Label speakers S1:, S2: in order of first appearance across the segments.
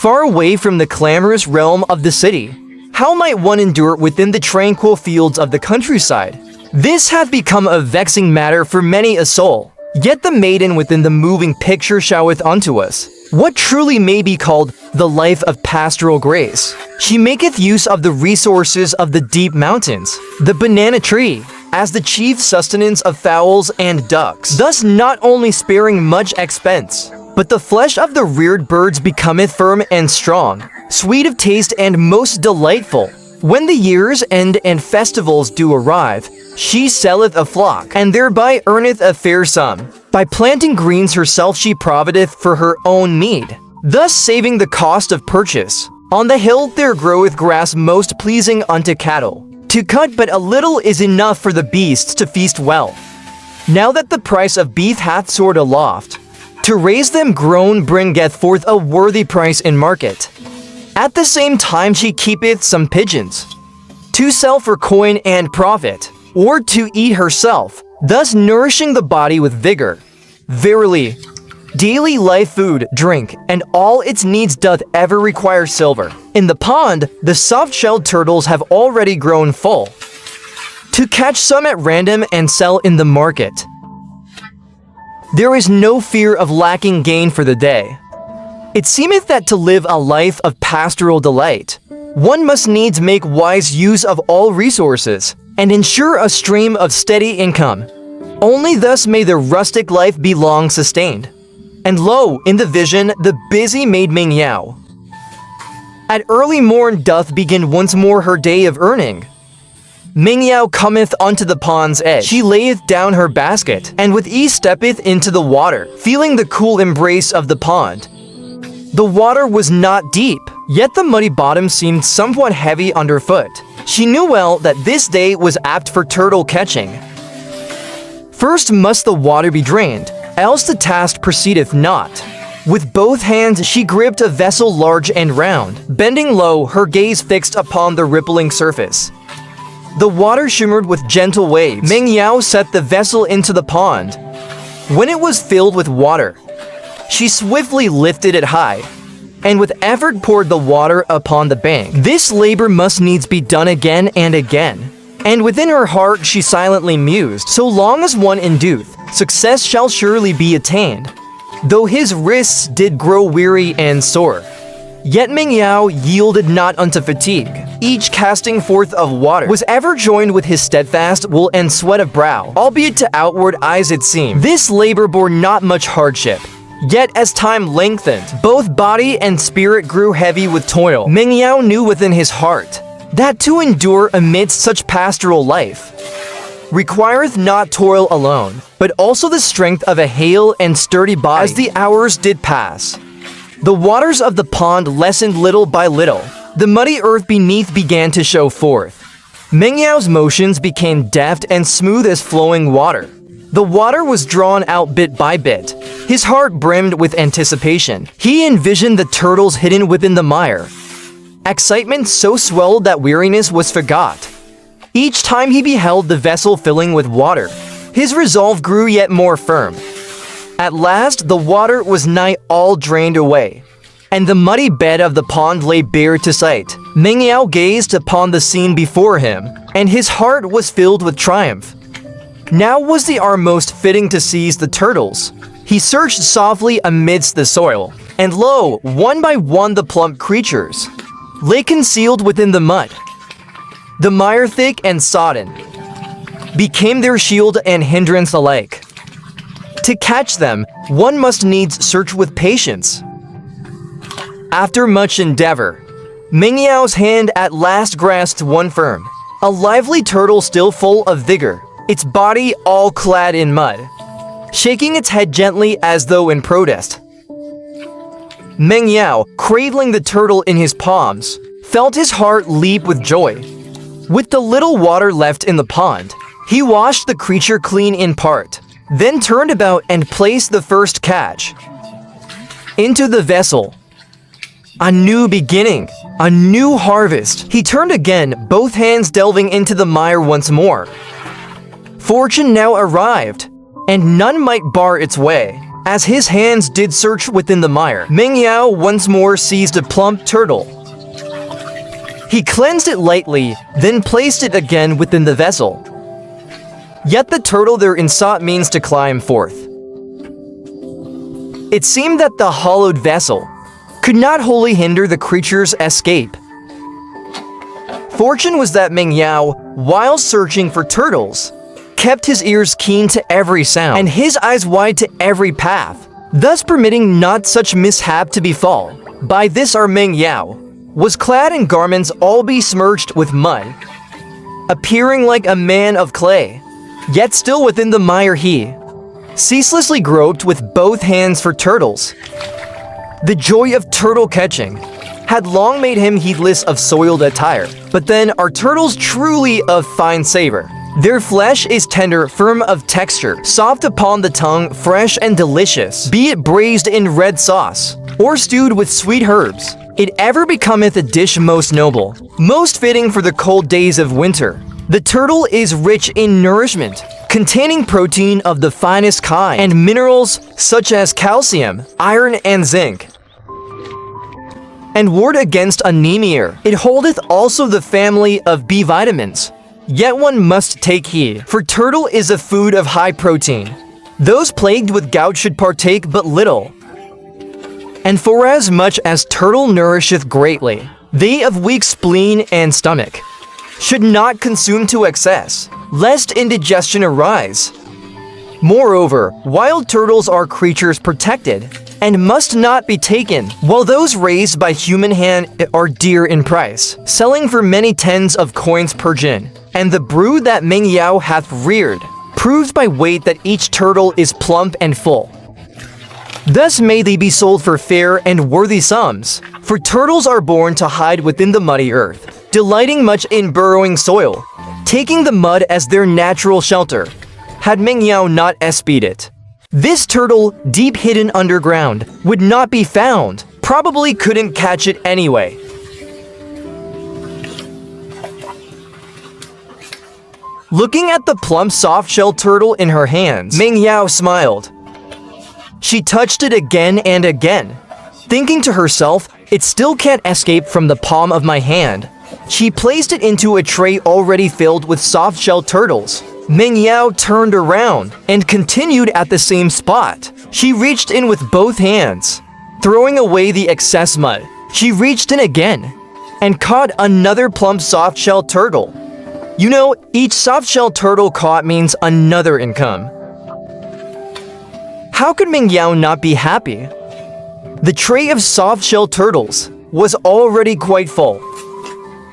S1: far away from the clamorous realm of the city. How might one endure within the tranquil fields of the countryside? This hath become a vexing matter for many a soul. Yet the maiden within the moving picture showeth unto us what truly may be called the life of pastoral grace. She maketh use of the resources of the deep mountains, the banana tree, as the chief sustenance of fowls and ducks, thus not only sparing much expense, but the flesh of the reared birds becometh firm and strong, sweet of taste and most delightful. When the year's end and festivals do arrive, she selleth a flock, and thereby earneth a fair sum. By planting greens herself she provideth for her own mead, thus saving the cost of purchase. On the hill there groweth grass most pleasing unto cattle. To cut but a little is enough for the beasts to feast well. Now that the price of beef hath soared aloft, to raise them grown bringeth forth a worthy price in market. At the same time she keepeth some pigeons, to sell for coin and profit, or to eat herself, thus nourishing the body with vigor. Verily, daily life, food, drink, and all its needs doth ever require silver. In the pond, the soft-shelled turtles have already grown full, to catch some at random and sell in the market. There is no fear of lacking gain for the day. It seemeth that to live a life of pastoral delight, one must needs make wise use of all resources, and ensure a stream of steady income. Only thus may the rustic life be long sustained. And lo, in the vision, the busy maid Ming Yao at early morn doth begin once more her day of earning. Ming Yao cometh unto the pond's edge. She layeth down her basket, and with ease steppeth into the water, feeling the cool embrace of the pond. The water was not deep, yet the muddy bottom seemed somewhat heavy underfoot. She knew well that this day was apt for turtle catching. First must the water be drained, else the task proceedeth not. With both hands she gripped a vessel large and round, bending low, her gaze fixed upon the rippling surface. The water shimmered with gentle waves. Ming Yao set the vessel into the pond. When it was filled with water, she swiftly lifted it high, and with effort poured the water upon the bank. This labor must needs be done again and again. And within her heart she silently mused, so long as one endueth, success shall surely be attained. Though his wrists did grow weary and sore, yet Ming Yao yielded not unto fatigue. Each casting forth of water was ever joined with his steadfast will and sweat of brow, albeit to outward eyes it seemed this labor bore not much hardship. Yet as time lengthened, both body and spirit grew heavy with toil. Ming Yao knew within his heart that to endure amidst such pastoral life requireth not toil alone, but also the strength of a hale and sturdy body. As the hours did pass, the waters of the pond lessened little by little. The muddy earth beneath began to show forth. Ming Yao's motions became deft and smooth as flowing water. The water was drawn out bit by bit. His heart brimmed with anticipation. He envisioned the turtles hidden within the mire. Excitement so swelled that weariness was forgot. Each time he beheld the vessel filling with water, his resolve grew yet more firm. At last, the water was nigh all drained away, and the muddy bed of the pond lay bare to sight. Ming Yao gazed upon the scene before him, and his heart was filled with triumph. Now was the hour most fitting to seize the turtles. He searched softly amidst the soil, and lo, one by one the plump creatures lay concealed within the mud. The mire, thick and sodden, became their shield and hindrance alike. To catch them, one must needs search with patience. After much endeavor, Ming Yao's hand at last grasped one firm, a lively turtle still full of vigor, its body all clad in mud, shaking its head gently as though in protest. Ming Yao, cradling the turtle in his palms, felt his heart leap with joy. With the little water left in the pond, he washed the creature clean in part, then turned about and placed the first catch into the vessel. A new beginning, a new harvest. He turned again, both hands delving into the mire once more. Fortune now arrived, and none might bar its way. As his hands did search within the mire, Meng Yao once more seized a plump turtle. He cleansed it lightly, then placed it again within the vessel. Yet the turtle therein sought means to climb forth. It seemed that the hollowed vessel could not wholly hinder the creature's escape. Fortune was that Meng Yao, while searching for turtles, kept his ears keen to every sound and his eyes wide to every path, thus permitting not such mishap to befall. By this our Meng Yao was clad in garments all besmirched with mud, appearing like a man of clay, yet still within the mire he ceaselessly groped with both hands for turtles. The joy of turtle catching had long made him heedless of soiled attire, but then are turtles truly of fine savor. Their flesh is tender, firm of texture, soft upon the tongue, fresh and delicious, be it braised in red sauce, or stewed with sweet herbs. It ever becometh a dish most noble, most fitting for the cold days of winter. The turtle is rich in nourishment, containing protein of the finest kind, and minerals such as calcium, iron, and zinc, and ward against anemia. It holdeth also the family of B vitamins. Yet one must take heed, for turtle is a food of high protein. Those plagued with gout should partake but little. And forasmuch as turtle nourisheth greatly, they of weak spleen and stomach should not consume to excess, lest indigestion arise. Moreover, wild turtles are creatures protected and must not be taken, while those raised by human hand are dear in price, selling for many tens of coins per gin. And the brood that Meng Yao hath reared proves by weight that each turtle is plump and full. Thus may they be sold for fair and worthy sums, for turtles are born to hide within the muddy earth, delighting much in burrowing soil, taking the mud as their natural shelter. Had Meng Yao not espied it, this turtle, deep hidden underground, would not be found, probably couldn't catch it anyway. Looking at the plump soft-shell turtle in her hands, Meng Yao smiled. She touched it again and again, thinking to herself, it still can't escape from the palm of my hand. She placed it into a tray already filled with soft-shell turtles. Meng Yao turned around and continued at the same spot. She reached in with both hands, throwing away the excess mud. She reached in again and caught another plump soft-shell turtle. You know, each soft-shell turtle caught means another income. How could Meng Yao not be happy? The tray of soft-shell turtles was already quite full.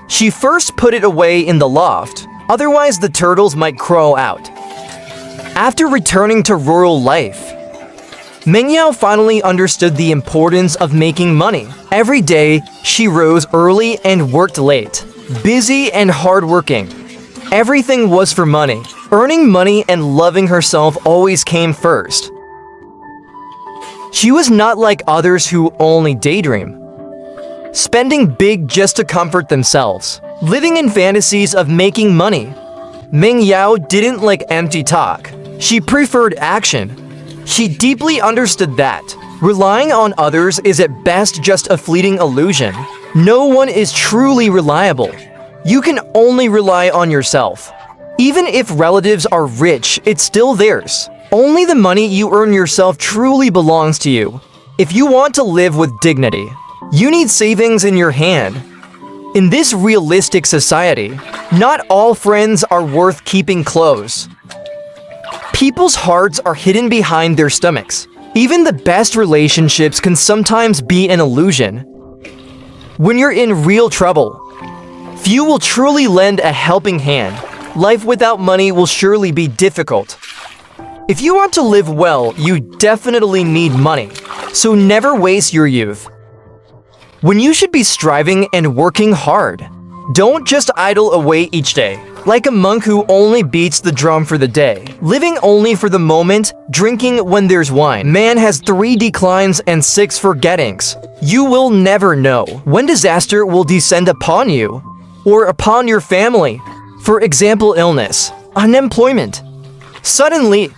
S1: She first put it away in the loft, otherwise the turtles might crawl out. After returning to rural life, Meng Yao finally understood the importance of making money. Every day, she rose early and worked late, busy and hardworking. Everything was for money. Earning money and loving herself always came first. She was not like others who only daydream, spending big just to comfort themselves, living in fantasies of making money. Meng Yao didn't like empty talk. She preferred action. She deeply understood that relying on others is at best just a fleeting illusion. No one is truly reliable. You can only rely on yourself. Even if relatives are rich, it's still theirs. Only the money you earn yourself truly belongs to you. If you want to live with dignity, you need savings in your hand. In this realistic society, not all friends are worth keeping close. People's hearts are hidden behind their stomachs. Even the best relationships can sometimes be an illusion. When you're in real trouble, few will truly lend a helping hand. Life without money will surely be difficult. If you want to live well, you definitely need money. So never waste your youth when you should be striving and working hard. Don't just idle away each day, like a monk who only beats the drum for the day, living only for the moment, drinking when there's wine. Man has 3 declines and 6 forgettings. You will never know when disaster will descend upon you or upon your family. For example, illness, unemployment. Suddenly,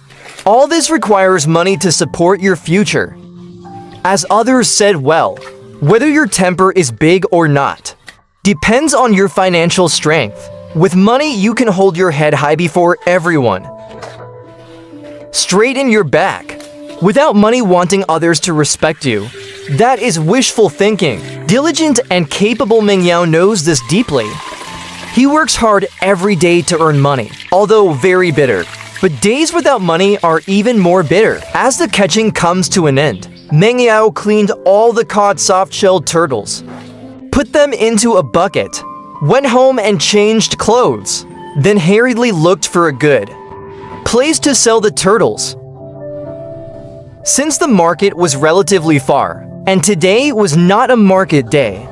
S1: All this requires money to support your future. As others said well, whether your temper is big or not depends on your financial strength. With money, you can hold your head high before everyone. Straighten your back. Without money, wanting others to respect you, that is wishful thinking. Diligent and capable Meng Yao knows this deeply. He works hard every day to earn money, although very bitter. But days without money are even more bitter. As the catching comes to an end, Meng Yao cleaned all the caught soft-shelled turtles, put them into a bucket, went home and changed clothes, then hurriedly looked for a good place to sell the turtles. Since the market was relatively far, and today was not a market day,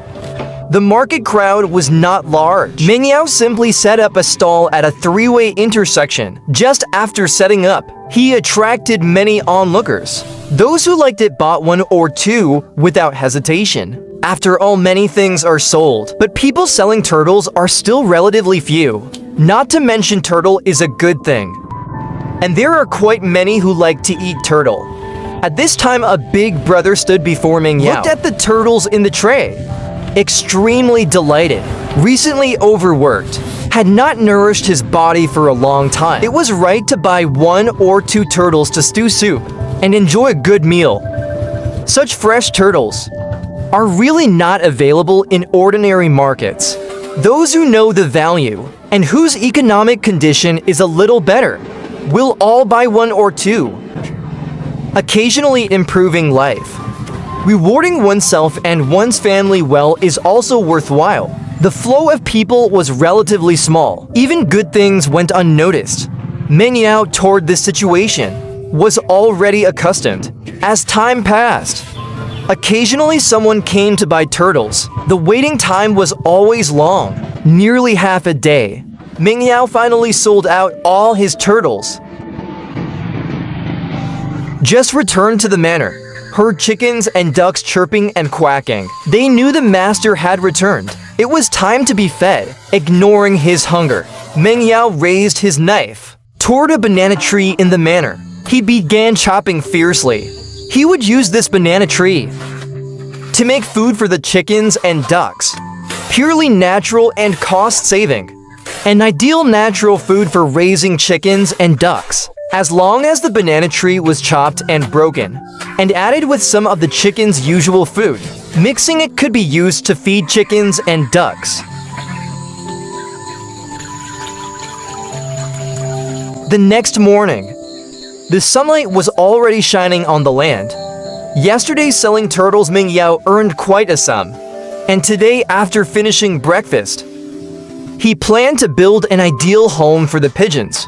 S1: the market crowd was not large. Meng Yao simply set up a stall at a three-way intersection. Just after setting up, he attracted many onlookers. Those who liked it bought one or two without hesitation. After all, many things are sold, but people selling turtles are still relatively few. Not to mention, turtle is a good thing, and there are quite many who like to eat turtle. At this time, a big brother stood before Meng Yao, looked at the turtles in the tray, extremely delighted. Recently overworked, had not nourished his body for a long time. It was right to buy one or two turtles to stew soup and enjoy a good meal. Such fresh turtles are really not available in ordinary markets. Those who know the value and whose economic condition is a little better will all buy one or two. Occasionally improving life, rewarding oneself and one's family well is also worthwhile. The flow of people was relatively small. Even good things went unnoticed. Meng Yao toward this situation was already accustomed. As time passed, occasionally someone came to buy turtles. The waiting time was always long, nearly half a day. Meng Yao finally sold out all his turtles. Just returned to the manor, heard chickens and ducks chirping and quacking. They knew the master had returned. It was time to be fed. Ignoring his hunger, Meng Yao raised his knife toward a banana tree in the manor. He began chopping fiercely. He would use this banana tree to make food for the chickens and ducks. Purely natural and cost-saving. An ideal natural food for raising chickens and ducks. As long as the banana tree was chopped and broken, and added with some of the chicken's usual food, mixing it could be used to feed chickens and ducks. The next morning, the sunlight was already shining on the land. Yesterday selling turtles, Meng Yao earned quite a sum, and today, after finishing breakfast, he planned to build an ideal home for the pigeons.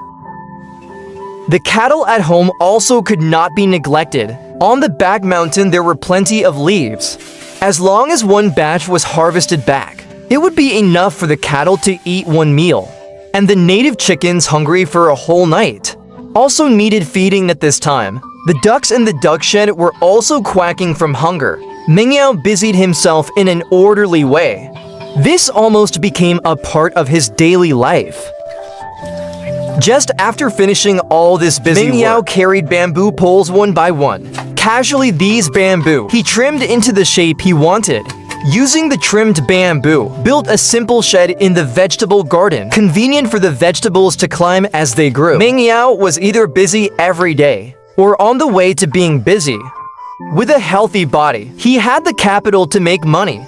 S1: The cattle at home also could not be neglected. On the back mountain there were plenty of leaves. As long as one batch was harvested back, it would be enough for the cattle to eat one meal. And the native chickens, hungry for a whole night, also needed feeding at this time. The ducks in the duck shed were also quacking from hunger. Meng Yao busied himself in an orderly way. This almost became a part of his daily life. Just after finishing all this busy Meng Yao carried bamboo poles one by one. Casually, these bamboo he trimmed into the shape he wanted. Using the trimmed bamboo, built a simple shed in the vegetable garden, convenient for the vegetables to climb as they grew. Meng Yao was either busy every day, or on the way to being busy. With a healthy body, he had the capital to make money.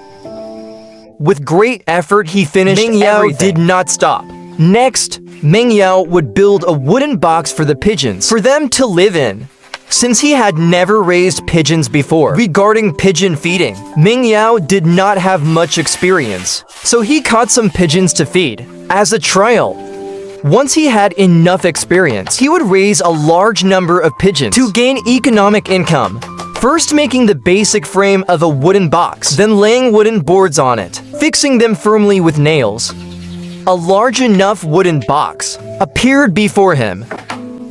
S1: With great effort, he finished everything. Meng Yao did not stop. Next, Meng Yao would build a wooden box for the pigeons, for them to live in. Since he had never raised pigeons before, regarding pigeon feeding, Meng Yao did not have much experience, so he caught some pigeons to feed. As a trial, once he had enough experience, he would raise a large number of pigeons to gain economic income. First making the basic frame of a wooden box, then laying wooden boards on it, fixing them firmly with nails. A large enough wooden box appeared before him.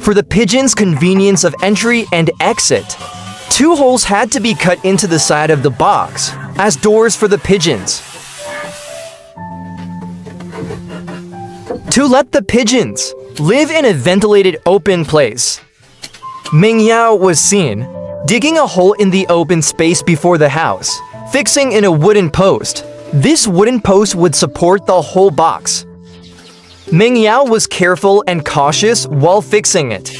S1: For the pigeons' convenience of entry and exit, 2 holes had to be cut into the side of the box as doors for the pigeons. To let the pigeons live in a ventilated open place. Ming Yao was seen digging a hole in the open space before the house, fixing in a wooden post. This wooden post would support the whole box. Ming Yao was careful and cautious while fixing it,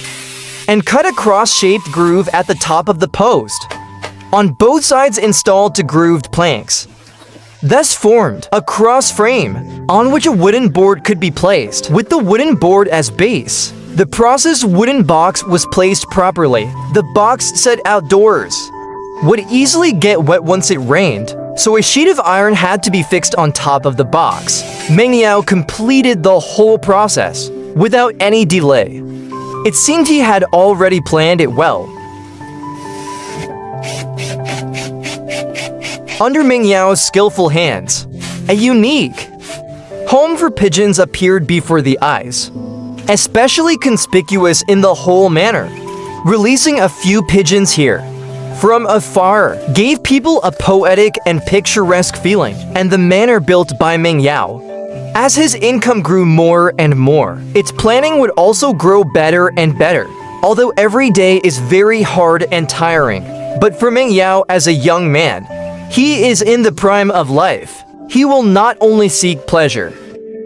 S1: and cut a cross-shaped groove at the top of the post. On both sides installed two grooved planks. Thus formed a cross frame on which a wooden board could be placed. With the wooden board as base, the processed wooden box was placed properly. The box set outdoors would easily get wet once it rained, so a sheet of iron had to be fixed on top of the box. Meng Yao completed the whole process without any delay. It seemed he had already planned it well. Under Meng Yao's skillful hands, a unique home for pigeons appeared before the eyes, especially conspicuous in the whole manner. Releasing a few pigeons here from afar gave people a poetic and picturesque feeling, and the manor built by Meng Yao. As his income grew more and more, its planning would also grow better and better, although every day is very hard and tiring. But for Meng Yao as a young man, he is in the prime of life. He will not only seek pleasure,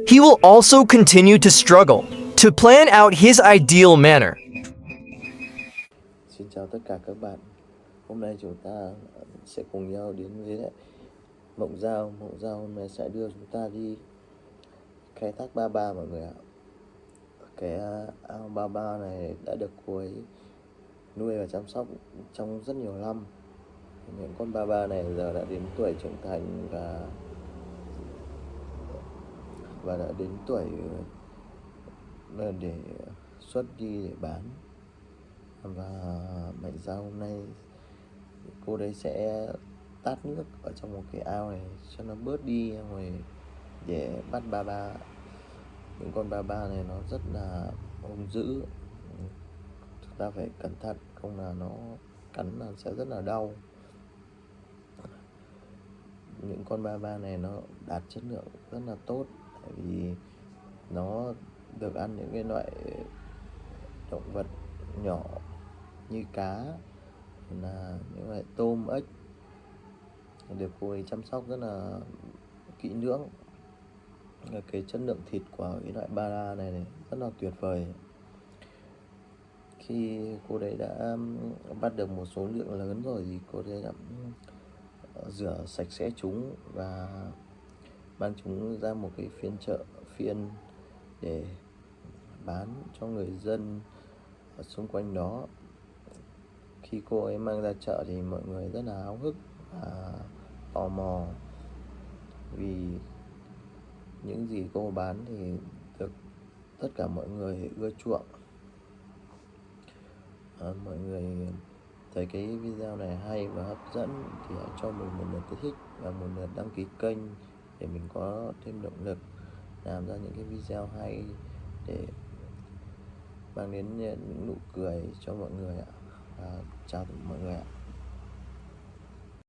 S1: he will also continue to struggle to plan out his ideal manner.
S2: Xin chào tất cả các bạn. Hôm nay chúng ta sẽ cùng nhau đến với lại Mộng Dao. Mộng Dao hôm nay sẽ đưa chúng ta đi khai thác ba ba mọi người ạ. Cái ao ba ba này đã được cô ấy nuôi và chăm sóc trong rất nhiều năm. Những con ba ba này giờ đã đến tuổi trưởng thành và đã đến tuổi để xuất đi để bán. Và Mạnh Dao hôm nay cô đấy sẽ tát nước ở trong một cái ao này cho nó bớt đi rồi để bắt ba ba. Những con ba ba này nó rất là hung dữ, chúng ta phải cẩn thận không là nó cắn là sẽ rất là đau. Những con ba ba này nó đạt chất lượng rất là tốt vì nó được ăn những cái loại động vật nhỏ như cá, là những loại tôm, ếch, được cô ấy chăm sóc rất là kỹ lưỡng. Cái chất lượng thịt của cái loại ba la này rất là tuyệt vời. Khi cô đấy đã bắt được một số lượng lớn rồi thì cô đấy đã rửa sạch sẽ chúng và mang chúng ra một cái phiên chợ phiên để bán cho người dân ở xung quanh đó. Khi cô ấy mang ra chợ thì mọi người rất là háo hức và tò mò vì những gì cô bán thì được tất cả mọi người ưa chuộng. Mọi người thấy cái video này hay và hấp dẫn thì hãy cho mình một lượt thích và một lượt đăng ký kênh để mình có thêm động lực làm ra những cái video hay để mang đến những nụ cười cho mọi người ạ. Chào mọi người ạ.